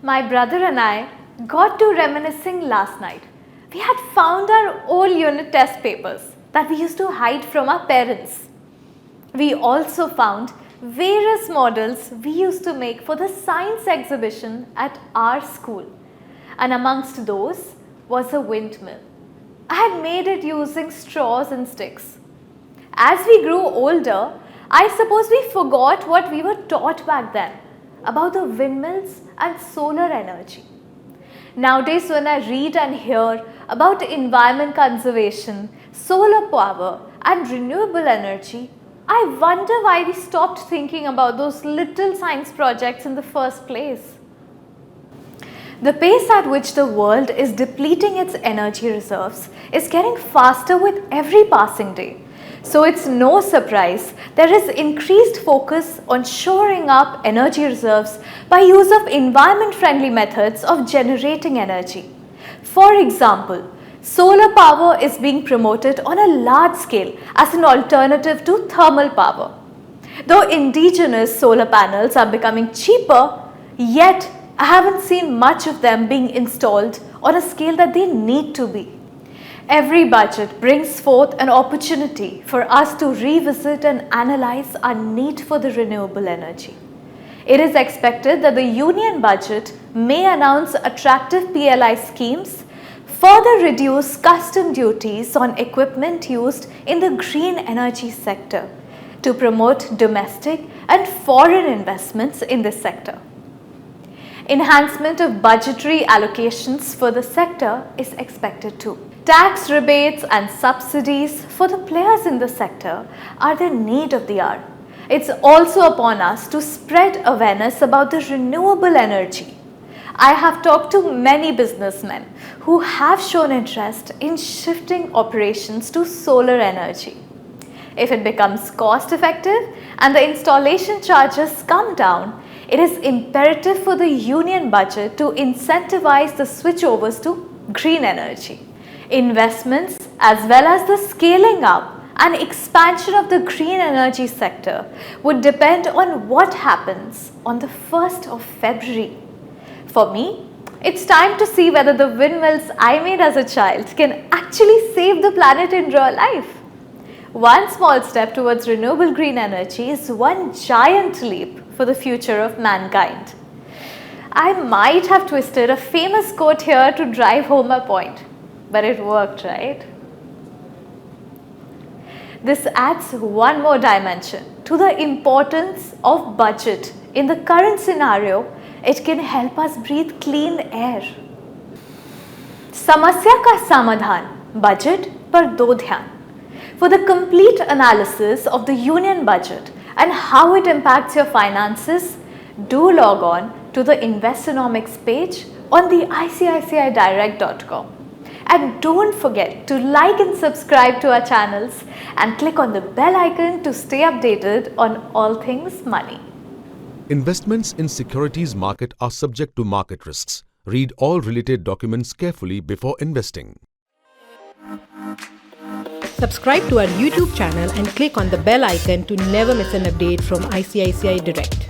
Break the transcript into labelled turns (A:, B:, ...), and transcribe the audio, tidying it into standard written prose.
A: My brother and I got to reminiscing last night. We had found our old unit test papers that we used to hide from our parents. We also found various models we used to make for the science exhibition at our school. And amongst those was a windmill. I had made it using straws and sticks. As we grew older, I suppose we forgot what we were taught back then about the windmills and solar energy. Nowadays, when I read and hear about environment conservation, solar power and renewable energy, I wonder why we stopped thinking about those little science projects in the first place. The pace at which the world is depleting its energy reserves is getting faster with every passing day. So it's no surprise there is increased focus on shoring up energy reserves by use of environment-friendly methods of generating energy. For example, solar power is being promoted on a large scale as an alternative to thermal power. Though indigenous solar panels are becoming cheaper, yet I haven't seen much of them being installed on a scale that they need to be. Every budget brings forth an opportunity for us to revisit and analyze our need for the renewable energy. It is expected that the union budget may announce attractive PLI schemes, further reduce custom duties on equipment used in the green energy sector to promote domestic and foreign investments in this sector. Enhancement of budgetary allocations for the sector is expected too. Tax rebates and subsidies for the players in the sector are the need of the hour. It's also upon us to spread awareness about the renewable energy. I have talked to many businessmen who have shown interest in shifting operations to solar energy. If it becomes cost effective and the installation charges come down, it is imperative for the union budget to incentivize the switchovers to green energy. Investments as well as the scaling up and expansion of the green energy sector would depend on what happens on the 1st of February. For me, it's time to see whether the windmills I made as a child can actually save the planet in real life. One small step towards renewable green energy is one giant leap for the future of mankind. I might have twisted a famous quote here to drive home my point, but it worked, right? This adds one more dimension to the importance of budget. In the current scenario, it can help us breathe clean air. समस्या का समाधान budget पर दो ध्यान. For the complete analysis of the union budget and how it impacts your finances, do log on to the Investonomics page on the ICICIdirect.com. And don't forget to like and subscribe to our channels and click on the bell icon to stay updated on all things money.
B: Investments in securities market are subject to market risks. Read all related documents carefully before investing.
C: Subscribe to our YouTube channel and click on the bell icon to never miss an update from ICICI Direct.